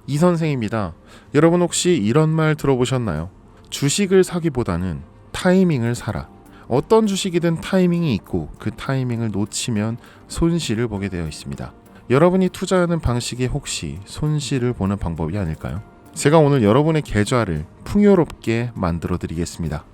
이 선생입니다. 여러분 혹시 이런 말 들어보셨나요? 주식을 사기보다는 타이밍을 사라. 어떤 주식이든 타이밍이 있고 그 타이밍을 놓치면 손실을 보게 되어 있습니다. 여러분이 투자하는 방식이 혹시 손실을 보는 방법이 아닐까요? 제가 오늘 여러분의 계좌를 풍요롭게 만들어 드리겠습니다.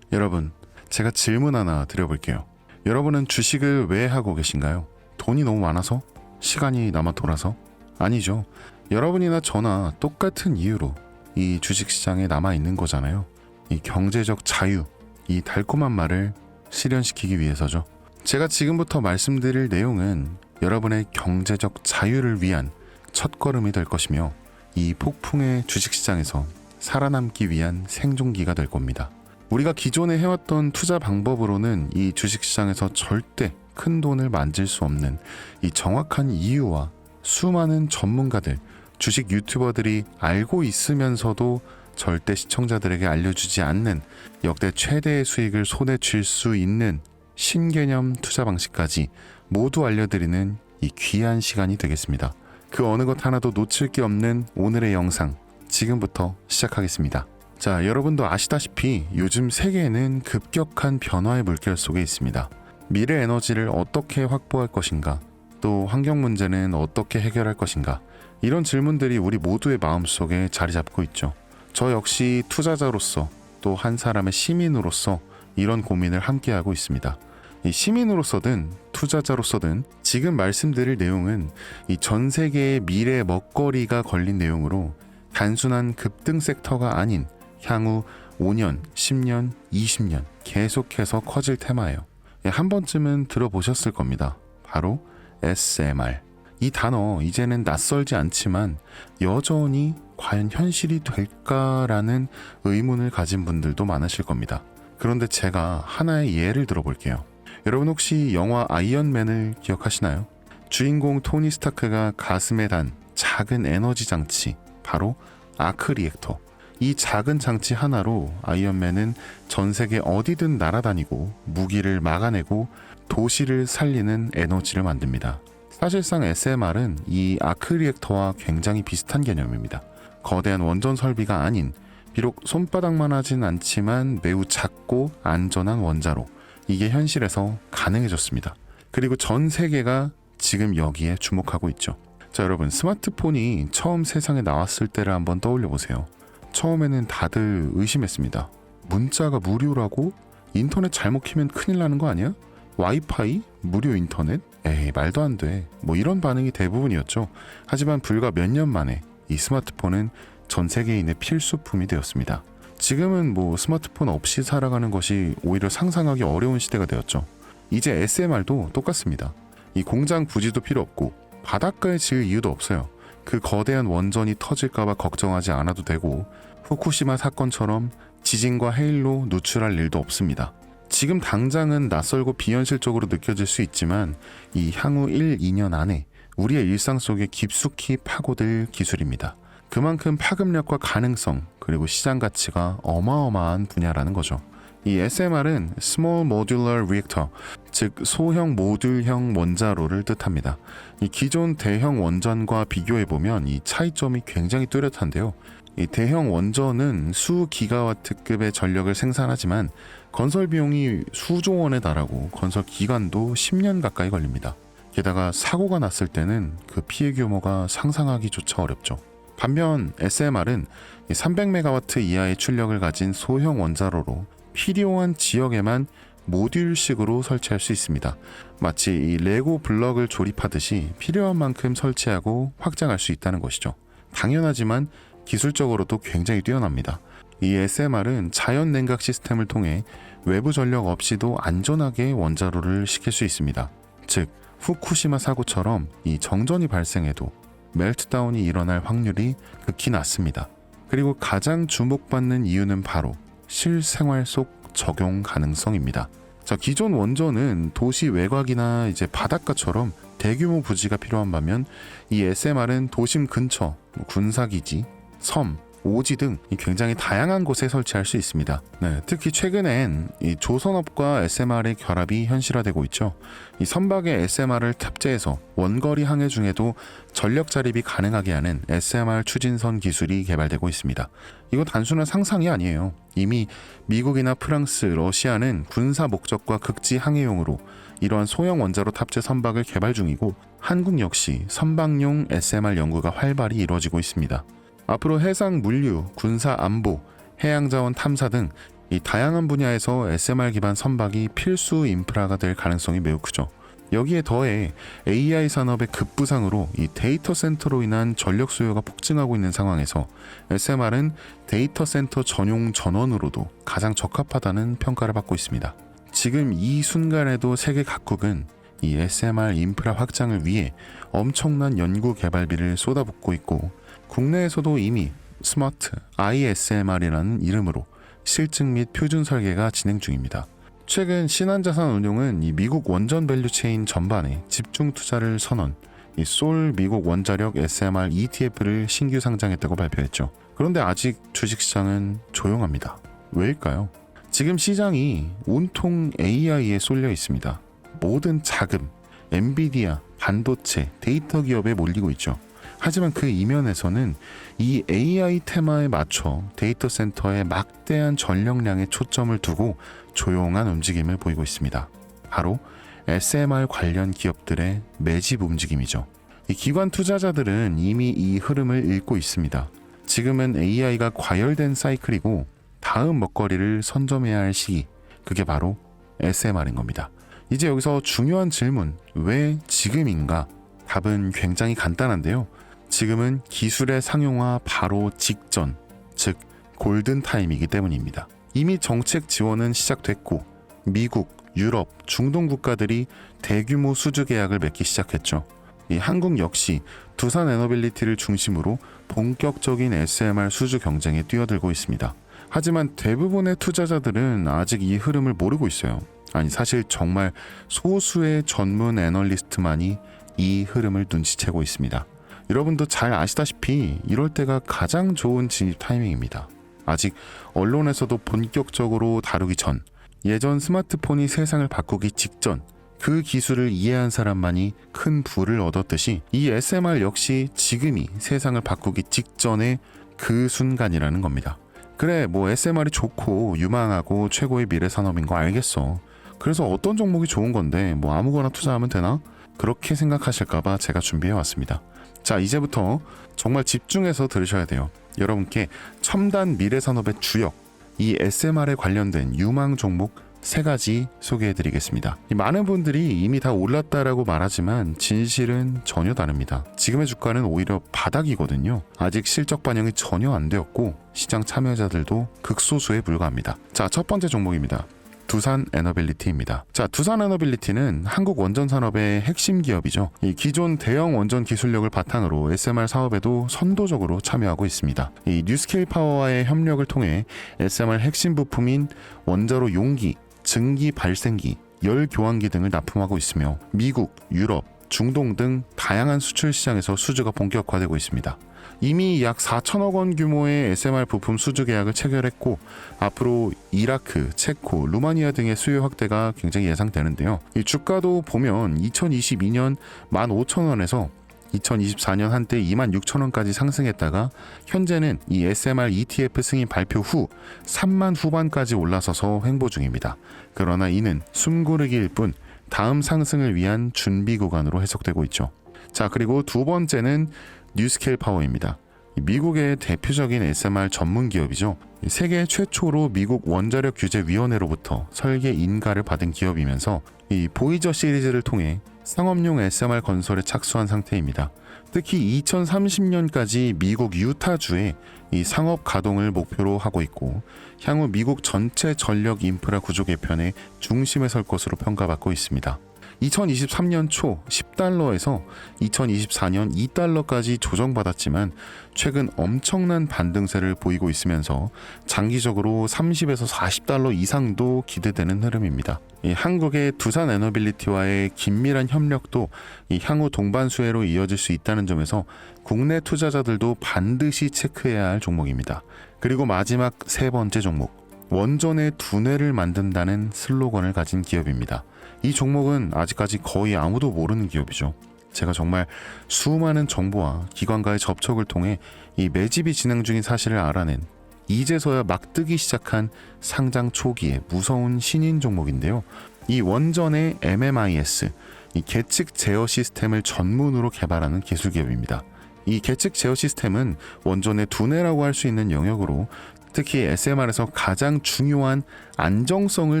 여러분, 제가 질문 하나 드려볼게요. 여러분은 주식을 왜 하고 계신가요? 돈이 너무 많아서? 시간이 남아 돌아서? 아니죠. 여러분이나 저나 똑같은 이유로 이 주식시장에 남아 있는 거잖아요. 이 경제적 자유, 이 달콤한 말을 실현시키기 위해서죠. 제가 지금부터 말씀드릴 내용은 여러분의 경제적 자유를 위한 첫걸음이 될 것이며 이 폭풍의 주식시장에서 살아남기 위한 생존기가 될 겁니다. 우리가 기존에 해왔던 투자 방법으로는 이 주식시장에서 절대 큰 돈을 만질 수 없는 이 정확한 이유와 수많은 전문가들, 주식 유튜버들이 알고 있으면서도 절대 시청자들에게 알려주지 않는 역대 최대의 수익을 손에 쥘 수 있는 신개념 투자 방식까지 모두 알려드리는 이 귀한 시간이 되겠습니다. 그 어느 것 하나도 놓칠 게 없는 오늘의 영상 지금부터 시작하겠습니다. 자, 여러분도 아시다시피 요즘 세계는 급격한 변화의 물결 속에 있습니다. 미래 에너지를 어떻게 확보할 것인가, 또 환경 문제는 어떻게 해결할 것인가, 이런 질문들이 우리 모두의 마음속에 자리 잡고 있죠. 저 역시 투자자로서 또 한 사람의 시민으로서 이런 고민을 함께하고 있습니다. 이 시민으로서든 투자자로서든 지금 말씀드릴 내용은 이 전 세계의 미래 먹거리가 걸린 내용으로 단순한 급등 섹터가 아닌 향후 5년, 10년, 20년 계속해서 커질 테마예요. 한 번쯤은 들어보셨을 겁니다. 바로 SMR. 이 단어 이제는 낯설지 않지만 여전히 과연 현실이 될까라는 의문을 가진 분들도 많으실 겁니다. 그런데 제가 하나의 예를 들어볼게요. 여러분 혹시 영화 아이언맨을 기억하시나요? 주인공 토니 스타크가 가슴에 단 작은 에너지 장치, 바로 아크 리액터. 이 작은 장치 하나로 아이언맨은 전 세계 어디든 날아다니고 무기를 막아내고 도시를 살리는 에너지를 만듭니다. 사실상 SMR은 이 아크 리액터와 굉장히 비슷한 개념입니다. 거대한 원전 설비가 아닌, 비록 손바닥만 하진 않지만 매우 작고 안전한 원자로, 이게 현실에서 가능해졌습니다. 그리고 전 세계가 지금 여기에 주목하고 있죠. 자, 여러분, 스마트폰이 처음 세상에 나왔을 때를 한번 떠올려 보세요. 처음에는 다들 의심했습니다. 문자가 무료라고? 인터넷 잘못 키면 큰일 나는 거 아니야? 와이파이? 무료 인터넷? 에이, 말도 안 돼. 뭐 이런 반응이 대부분이었죠. 하지만 불과 몇 년 만에 이 스마트폰은 전 세계인의 필수품이 되었습니다. 지금은 뭐 스마트폰 없이 살아가는 것이 오히려 상상하기 어려운 시대가 되었죠. 이제 SMR도 똑같습니다. 이 공장 부지도 필요 없고 바닷가에 지을 이유도 없어요. 그 거대한 원전이 터질까봐 걱정하지 않아도 되고 후쿠시마 사건처럼 지진과 해일로 누출할 일도 없습니다. 지금 당장은 낯설고 비현실적으로 느껴질 수 있지만 이 향후 1, 2년 안에 우리의 일상 속에 깊숙이 파고들 기술입니다. 그만큼 파급력과 가능성, 그리고 시장 가치가 어마어마한 분야라는 거죠. 이 SMR은 Small Modular Reactor, 즉 소형 모듈형 원자로를 뜻합니다. 이 기존 대형 원전과 비교해보면 이 차이점이 굉장히 뚜렷한데요. 이 대형 원전은 수 기가와트급의 전력을 생산하지만 건설 비용이 수조 원에 달하고 건설 기간도 10년 가까이 걸립니다. 게다가 사고가 났을 때는 그 피해 규모가 상상하기조차 어렵죠. 반면 SMR은 300메가와트 이하의 출력을 가진 소형 원자로로 필요한 지역에만 모듈식으로 설치할 수 있습니다. 마치 이 레고 블럭을 조립하듯이 필요한 만큼 설치하고 확장할 수 있다는 것이죠. 당연하지만 기술적으로도 굉장히 뛰어납니다. 이 SMR은 자연 냉각 시스템을 통해 외부 전력 없이도 안전하게 원자로를 식힐 수 있습니다. 즉 후쿠시마 사고처럼 이 정전이 발생해도 멜트다운이 일어날 확률이 극히 낮습니다. 그리고 가장 주목받는 이유는 바로 실생활 속 적용 가능성입니다. 자, 기존 원전은 도시 외곽이나 이제 바닷가처럼 대규모 부지가 필요한 반면 이 SMR은 도심 근처, 군사기지, 섬, 오지 등 굉장히 다양한 곳에 설치할 수 있습니다. 네, 특히 최근엔 이 조선업과 SMR의 결합이 현실화되고 있죠. 이 선박에 SMR을 탑재해서 원거리 항해 중에도 전력 자립이 가능하게 하는 SMR 추진선 기술이 개발되고 있습니다. 이거 단순한 상상이 아니에요. 이미 미국이나 프랑스, 러시아는 군사 목적과 극지 항해용으로 이러한 소형 원자로 탑재 선박을 개발 중이고 한국 역시 선박용 SMR 연구가 활발히 이루어지고 있습니다. 앞으로 해상 물류, 군사 안보, 해양자원 탐사 등 이 다양한 분야에서 SMR 기반 선박이 필수 인프라가 될 가능성이 매우 크죠. 여기에 더해 AI 산업의 급부상으로 이 데이터 센터로 인한 전력 수요가 폭증하고 있는 상황에서 SMR은 데이터 센터 전용 전원으로도 가장 적합하다는 평가를 받고 있습니다. 지금 이 순간에도 세계 각국은 이 SMR 인프라 확장을 위해 엄청난 연구 개발비를 쏟아붓고 있고 국내에서도 이미 스마트 ISMR이라는 이름으로 실증 및 표준 설계가 진행 중입니다. 최근 신한자산운용은 이 미국 원전 밸류체인 전반에 집중 투자를 선언, 이 솔 미국 원자력 SMR ETF를 신규 상장했다고 발표했죠. 그런데 아직 주식시장은 조용합니다. 왜일까요? 지금 시장이 온통 AI에 쏠려 있습니다. 모든 자금, 엔비디아, 반도체, 데이터 기업에 몰리고 있죠. 하지만 그 이면에서는 이 AI 테마에 맞춰 데이터 센터에 막대한 전력량에 초점을 두고 조용한 움직임을 보이고 있습니다. 바로 SMR 관련 기업들의 매집 움직임이죠. 이 기관 투자자들은 이미 이 흐름을 읽고 있습니다. 지금은 AI가 과열된 사이클이고 다음 먹거리를 선점해야 할 시기, 그게 바로 SMR인 겁니다. 이제 여기서 중요한 질문, 왜 지금인가? 답은 굉장히 간단한데요. 지금은 기술의 상용화 바로 직전, 즉 골든타임이기 때문입니다. 이미 정책 지원은 시작됐고 미국, 유럽, 중동 국가들이 대규모 수주 계약을 맺기 시작했죠. 이 한국 역시 두산 에너빌리티를 중심으로 본격적인 SMR 수주 경쟁에 뛰어들고 있습니다. 하지만 대부분의 투자자들은 아직 이 흐름을 모르고 있어요. 아니 사실 정말 소수의 전문 애널리스트만이 이 흐름을 눈치채고 있습니다. 여러분도 잘 아시다시피 이럴 때가 가장 좋은 진입 타이밍입니다. 아직 언론에서도 본격적으로 다루기 전, 예전 스마트폰이 세상을 바꾸기 직전, 그 기술을 이해한 사람만이 큰 부를 얻었듯이 이 SMR 역시 지금이 세상을 바꾸기 직전의 그 순간이라는 겁니다. 그래, 뭐 SMR이 좋고 유망하고 최고의 미래 산업인 거 알겠어. 그래서 어떤 종목이 좋은 건데 뭐 아무거나 투자하면 되나? 그렇게 생각하실까봐 제가 준비해왔습니다. 자, 이제부터 정말 집중해서 들으셔야 돼요. 여러분께 첨단 미래 산업의 주역, 이 SMR에 관련된 유망 종목 3가지 소개해드리겠습니다. 많은 분들이 이미 다 올랐다라고 말하지만 진실은 전혀 다릅니다. 지금의 주가는 오히려 바닥이거든요. 아직 실적 반영이 전혀 안 되었고 시장 참여자들도 극소수에 불과합니다. 자, 첫 번째 종목입니다. 두산 에너빌리티입니다. 자, 두산 에너빌리티는 한국 원전 산업의 핵심 기업이죠. 이 기존 대형 원전 기술력을 바탕으로 SMR 사업에도 선도적으로 참여하고 있습니다. 이 뉴스케일 파워와의 협력을 통해 SMR 핵심 부품인 원자로 용기, 증기 발생기, 열 교환기 등을 납품하고 있으며 미국, 유럽, 중동 등 다양한 수출 시장에서 수주가 본격화되고 있습니다. 이미 약 4천억 원 규모의 SMR 부품 수주 계약을 체결했고 앞으로 이라크, 체코, 루마니아 등의 수요 확대가 굉장히 예상되는데요. 이 주가도 보면 2022년 15,000원에서 2024년 한때 26,000원까지 상승했다가 현재는 이 SMR ETF 승인 발표 후 3만 후반까지 올라서서 횡보 중입니다. 그러나 이는 숨고르기일 뿐 다음 상승을 위한 준비 구간으로 해석되고 있죠. 자, 그리고 두 번째는 뉴스케일 파워입니다. 미국의 대표적인 SMR 전문 기업이죠. 세계 최초로 미국 원자력 규제 위원회로부터 설계 인가를 받은 기업이면서 이 보이저 시리즈를 통해 상업용 SMR 건설에 착수한 상태입니다. 특히 2030년까지 미국 유타주에 이 상업 가동을 목표로 하고 있고 향후 미국 전체 전력 인프라 구조 개편의 중심에 설 것으로 평가받고 있습니다. 2023년 초 10달러에서 2024년 2달러까지 조정받았지만 최근 엄청난 반등세를 보이고 있으면서 장기적으로 30에서 40달러 이상도 기대되는 흐름입니다. 이 한국의 두산 에너빌리티와의 긴밀한 협력도 이 향후 동반 수혜로 이어질 수 있다는 점에서 국내 투자자들도 반드시 체크해야 할 종목입니다. 그리고 마지막 세 번째 종목, 원전의 두뇌를 만든다는 슬로건을 가진 기업입니다. 이 종목은 아직까지 거의 아무도 모르는 기업이죠. 제가 정말 수많은 정보와 기관과의 접촉을 통해 이 매집이 진행 중인 사실을 알아낸 이제서야 막 뜨기 시작한 상장 초기의 무서운 신인 종목인데요. 이 원전의 MMIS, 이 계측 제어 시스템을 전문으로 개발하는 기술 기업입니다. 이 계측 제어 시스템은 원전의 두뇌라고 할 수 있는 영역으로 특히 SMR에서 가장 중요한 안정성을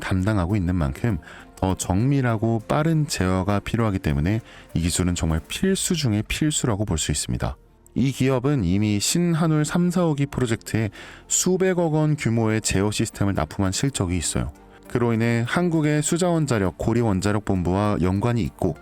담당하고 있는 만큼 더 정밀하고 빠른 제어가 필요하기 때문에 이 기술은 정말 필수 중의 필수라고 볼 수 있습니다. 이 기업은 이미 신한울 3, 4호기 프로젝트에 수백억 원 규모의 제어 시스템을 납품한 실적이 있어요. 그로 인해 한국의 수자원자력 고리원자력본부와 연관이 있고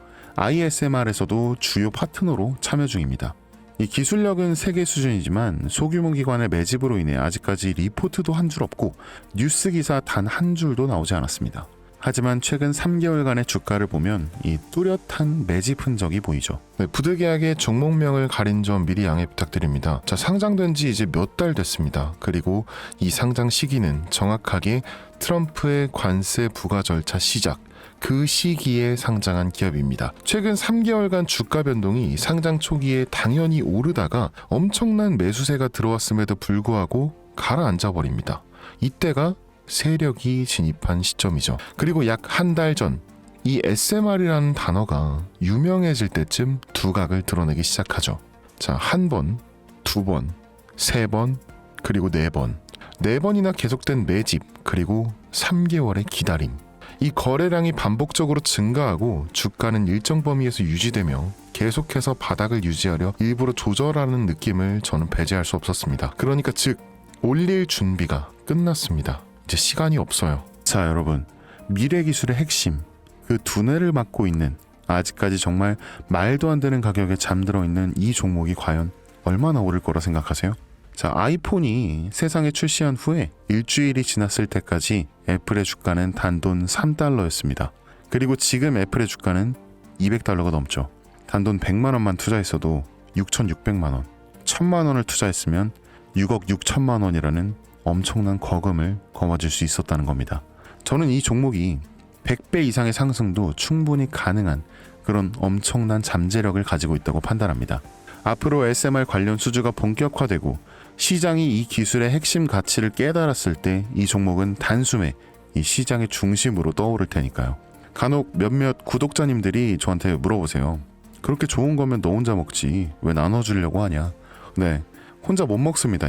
ISMR에서도 주요 파트너로 참여 중입니다. 이 기술력은 세계 수준이지만 소규모 기관의 매집으로 인해 아직까지 리포트도 한 줄 없고 뉴스 기사 단 한 줄도 나오지 않았습니다. 하지만 최근 3개월간의 주가를 보면 이 뚜렷한 매집 흔적이 보이죠. 네, 부득이하게 종목명을 가린 점 미리 양해 부탁드립니다. 자, 상장된 지 이제 몇 달 됐습니다. 그리고 이 상장 시기는 정확하게 트럼프의 관세 부과 절차 시작, 그 시기에 상장한 기업입니다. 최근 3개월간 주가 변동이 상장 초기에 당연히 오르다가 엄청난 매수세가 들어왔음에도 불구하고 가라앉아 버립니다. 이때가 세력이 진입한 시점이죠. 그리고 약 한 달 전 이 SMR이라는 단어가 유명해질 때쯤 두각을 드러내기 시작하죠. 자, 한 번, 두 번, 세 번, 그리고 네 번. 네 번이나 계속된 매집, 그리고 3개월의 기다림. 이 거래량이 반복적으로 증가하고 주가는 일정 범위에서 유지되며 계속해서 바닥을 유지하려 일부러 조절하는 느낌을 저는 배제할 수 없었습니다. 그러니까 즉 올릴 준비가 끝났습니다. 이제 시간이 없어요. 자, 여러분, 미래 기술의 핵심, 그 두뇌를 맡고 있는 아직까지 정말 말도 안 되는 가격에 잠들어 있는 이 종목이 과연 얼마나 오를 거라 생각하세요? 자, 아이폰이 세상에 출시한 후에 일주일이 지났을 때까지 애플의 주가는 단돈 3달러였습니다. 그리고 지금 애플의 주가는 200달러가 넘죠. 단돈 100만 원만 투자했어도 6,600만 원, 1,000만 원을 투자했으면 6억 6천만 원이라는 엄청난 거금을 거머쥘 수 있었다는 겁니다. 저는 이 종목이 100배 이상의 상승도 충분히 가능한 그런 엄청난 잠재력을 가지고 있다고 판단합니다. 앞으로 SMR 관련 수주가 본격화되고 시장이 이 기술의 핵심 가치를 깨달았을 때 이 종목은 단숨에 이 시장의 중심으로 떠오를 테니까요. 간혹 몇몇 구독자님들이 저한테 물어보세요. 그렇게 좋은 거면 너 혼자 먹지 왜 나눠주려고 하냐. 네, 혼자 못 먹습니다.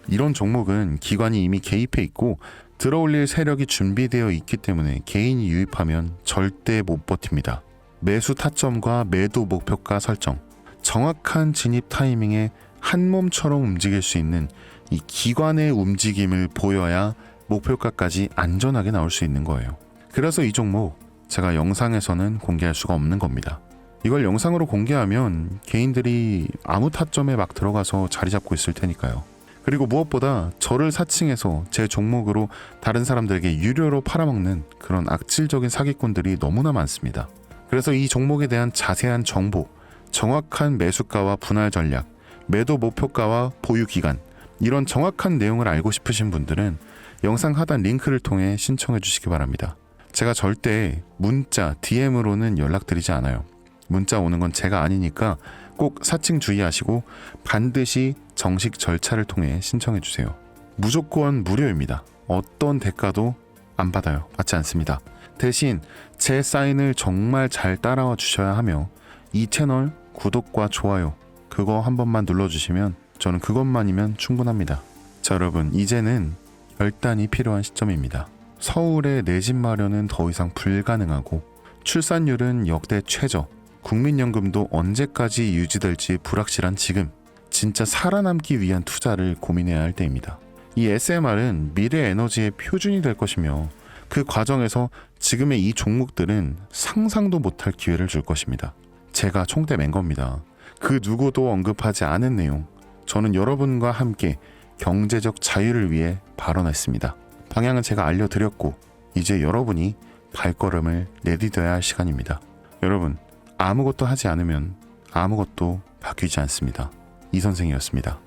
이런 종목은 기관이 이미 개입해 있고 들어올릴 세력이 준비되어 있기 때문에 개인이 유입하면 절대 못 버팁니다. 매수 타점과 매도 목표가 설정, 정확한 진입 타이밍에 한 몸처럼 움직일 수 있는 이 기관의 움직임을 보여야 목표가까지 안전하게 나올 수 있는 거예요. 그래서 이 종목 제가 영상에서는 공개할 수가 없는 겁니다. 이걸 영상으로 공개하면 개인들이 아무 타점에 막 들어가서 자리 잡고 있을 테니까요. 그리고 무엇보다 저를 사칭해서 제 종목으로 다른 사람들에게 유료로 팔아먹는 그런 악질적인 사기꾼들이 너무나 많습니다. 그래서 이 종목에 대한 자세한 정보, 정확한 매수가와 분할 전략, 매도 목표가와 보유 기간, 이런 정확한 내용을 알고 싶으신 분들은 영상 하단 링크를 통해 신청해 주시기 바랍니다. 제가 절대 문자, DM으로는 연락드리지 않아요. 문자 오는 건 제가 아니니까 꼭 사칭 주의하시고 반드시 정식 절차를 통해 신청해 주세요. 무조건 무료입니다. 어떤 대가도 안 받아요. 받지 않습니다. 대신 제 사인을 정말 잘 따라와 주셔야 하며 이 채널 구독과 좋아요 그거 한 번만 눌러주시면 저는 그것만이면 충분합니다. 자, 여러분, 이제는 결단이 필요한 시점입니다. 서울의 내 집 마련은 더 이상 불가능하고 출산율은 역대 최저, 국민연금도 언제까지 유지될지 불확실한 지금, 진짜 살아남기 위한 투자를 고민해야 할 때입니다. 이 SMR은 미래 에너지의 표준이 될 것이며 그 과정에서 지금의 이 종목들은 상상도 못할 기회를 줄 것입니다. 제가 총대 맨 겁니다. 그 누구도 언급하지 않은 내용, 저는 여러분과 함께 경제적 자유를 위해 발언했습니다. 방향은 제가 알려드렸고 이제 여러분이 발걸음을 내디뎌야 할 시간입니다. 여러분, 아무것도 하지 않으면 아무것도 바뀌지 않습니다. 이 선생이었습니다.